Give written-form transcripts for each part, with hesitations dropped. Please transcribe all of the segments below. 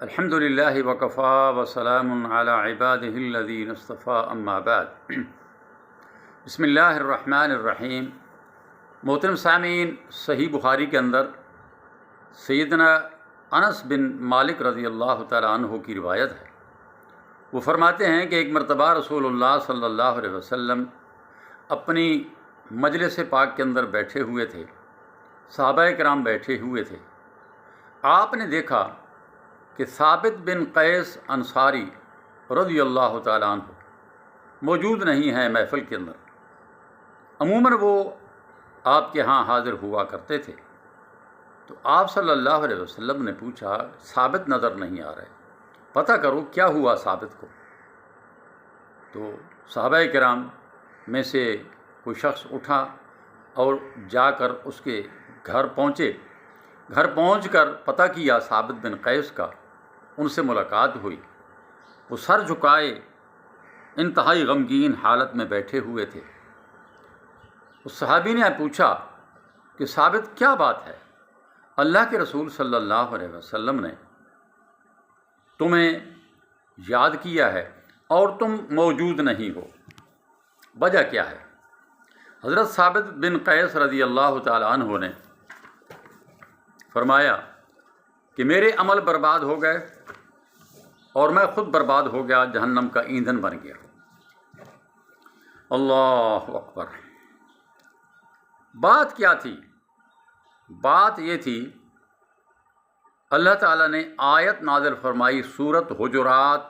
الحمد للہ وکفا وسلام علی عبادہ الذین اصطفیٰ اما بعد بسم اللہ الرحمن الرحیم۔ محترم سامعین، صحیح بخاری کے اندر سیدنا انس بن مالک رضی اللہ تعالیٰ عنہ کی روایت ہے۔ وہ فرماتے ہیں کہ ایک مرتبہ رسول اللہ صلی اللہ علیہ وسلم اپنی مجلس پاک کے اندر بیٹھے ہوئے تھے، صحابہ کرام بیٹھے ہوئے تھے۔ آپ نے دیکھا کہ ثابت بن قیس انصاری رضی اللہ تعالیٰ عنہ موجود نہیں ہیں محفل کے اندر۔ عموماً وہ آپ کے ہاں حاضر ہوا کرتے تھے۔ تو آپ صلی اللہ علیہ وسلم نے پوچھا، ثابت نظر نہیں آ رہے، پتہ کرو کیا ہوا ثابت کو۔ تو صحابہ کرام میں سے کوئی شخص اٹھا اور جا کر اس کے گھر پہنچے۔ گھر پہنچ کر پتہ کیا ثابت بن قیس کا، ان سے ملاقات ہوئی۔ وہ سر جھکائے انتہائی غمگین حالت میں بیٹھے ہوئے تھے۔ اس صحابی نے پوچھا کہ ثابت کیا بات ہے؟ اللہ کے رسول صلی اللہ علیہ وسلم نے تمہیں یاد کیا ہے اور تم موجود نہیں ہو، وجہ کیا ہے؟ حضرت ثابت بن قیس رضی اللہ تعالی عنہ نے فرمایا کہ میرے عمل برباد ہو گئے اور میں خود برباد ہو گیا، جہنم کا ایندھن بن گیا۔ اللہ اکبر۔ بات کیا تھی؟ بات یہ تھی، اللہ تعالیٰ نے آیت نازل فرمائی، سورۃ حجرات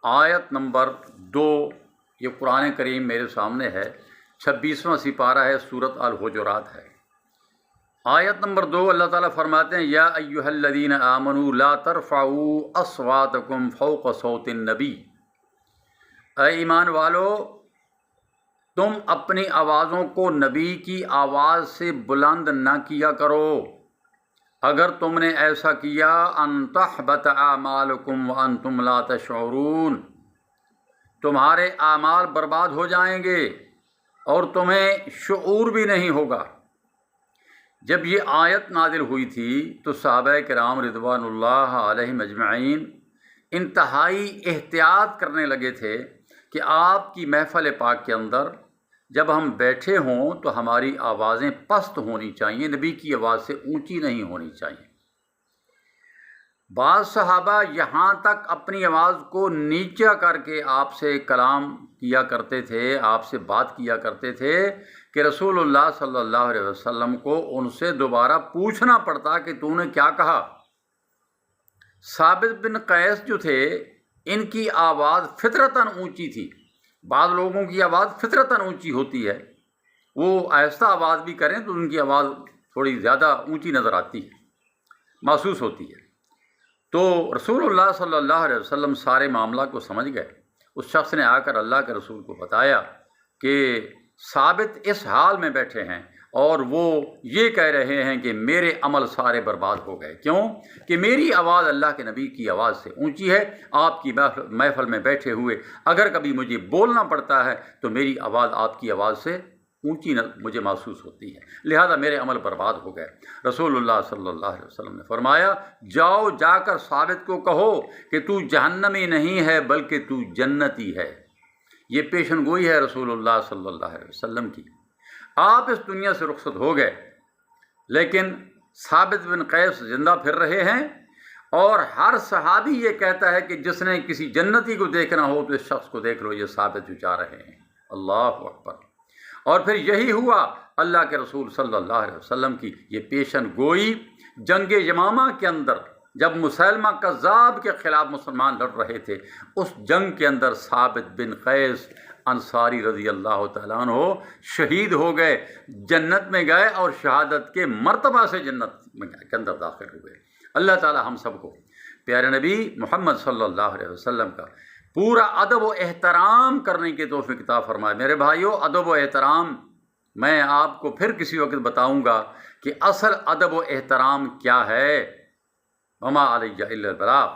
آیت نمبر 2۔ یہ قرآن کریم میرے سامنے ہے، 26واں سپارہ ہے، سورۃ الحجرات ہے۔ آیت نمبر 2 اللہ تعالیٰ فرماتے ہیں، یا ایھا الذین آمنوا لا ترفعوا اصواتکم فوق صوت النبی۔ اے ایمان والو، تم اپنی آوازوں کو نبی کی آواز سے بلند نہ کیا کرو۔ اگر تم نے ایسا کیا، ان تحبط اعمالکم وانتم لا تشعرون، تمہارے اعمال برباد ہو جائیں گے اور تمہیں شعور بھی نہیں ہوگا۔ جب یہ آیت نازل ہوئی تھی تو صحابہ کرام رضوان اللہ علیہم اجمعین انتہائی احتیاط کرنے لگے تھے کہ آپ کی محفل پاک کے اندر جب ہم بیٹھے ہوں تو ہماری آوازیں پست ہونی چاہیے، نبی کی آواز سے اونچی نہیں ہونی چاہیے۔ بعض صحابہ یہاں تک اپنی آواز کو نیچا کر کے آپ سے کلام کیا کرتے تھے، آپ سے بات کیا کرتے تھے کہ رسول اللہ صلی اللہ علیہ وسلم کو ان سے دوبارہ پوچھنا پڑتا کہ تو نے کیا کہا۔ ثابت بن قیس جو تھے، ان کی آواز فطرتاً اونچی تھی۔ بعض لوگوں کی آواز فطرتاً اونچی ہوتی ہے، وہ آہستہ آواز بھی کریں تو ان کی آواز تھوڑی زیادہ اونچی نظر آتی ہے، محسوس ہوتی ہے۔ تو رسول اللہ صلی اللہ علیہ وسلم سارے معاملہ کو سمجھ گئے۔ اس شخص نے آ کر اللہ کے رسول کو بتایا کہ ثابت اس حال میں بیٹھے ہیں اور وہ یہ کہہ رہے ہیں کہ میرے عمل سارے برباد ہو گئے۔ کیوں؟ کہ میری آواز اللہ کے نبی کی آواز سے اونچی ہے۔ آپ کی محفل میں بیٹھے ہوئے اگر کبھی مجھے بولنا پڑتا ہے تو میری آواز آپ کی آواز سے اونچی مجھے محسوس ہوتی ہے، لہذا میرے عمل برباد ہو گئے۔ رسول اللہ صلی اللہ علیہ وسلم نے فرمایا، جاؤ جا کر ثابت کو کہو کہ تو جہنمی نہیں ہے بلکہ تو جنتی ہے۔ یہ پیشن گوئی ہے رسول اللہ صلی اللہ علیہ وسلم کی۔ آپ اس دنیا سے رخصت ہو گئے، لیکن ثابت بن قیس زندہ پھر رہے ہیں، اور ہر صحابی یہ کہتا ہے کہ جس نے کسی جنتی کو دیکھنا ہو تو اس شخص کو دیکھ لو، یہ ثابت جو جا رہے ہیں۔ اللہ اکبر۔ اور پھر یہی ہوا، اللہ کے رسول صلی اللہ علیہ وسلم کی یہ پیشن گوئی جنگ یمامہ کے اندر جب مسیلمہ کذاب کے خلاف مسلمان لڑ رہے تھے، اس جنگ کے اندر ثابت بن قیس انصاری رضی اللہ تعالیٰ عنہ شہید ہو گئے، جنت میں گئے اور شہادت کے مرتبہ سے جنت کے اندر داخل ہوئے۔ اللہ تعالیٰ ہم سب کو پیارے نبی محمد صلی اللہ علیہ وسلم کا پورا ادب و احترام کرنے کی توفیق عطا فرمائے۔ میرے بھائیوں، ادب و احترام میں آپ کو پھر کسی وقت بتاؤں گا کہ اصل ادب و احترام کیا ہے۔ وما علیہ الا البلاغ۔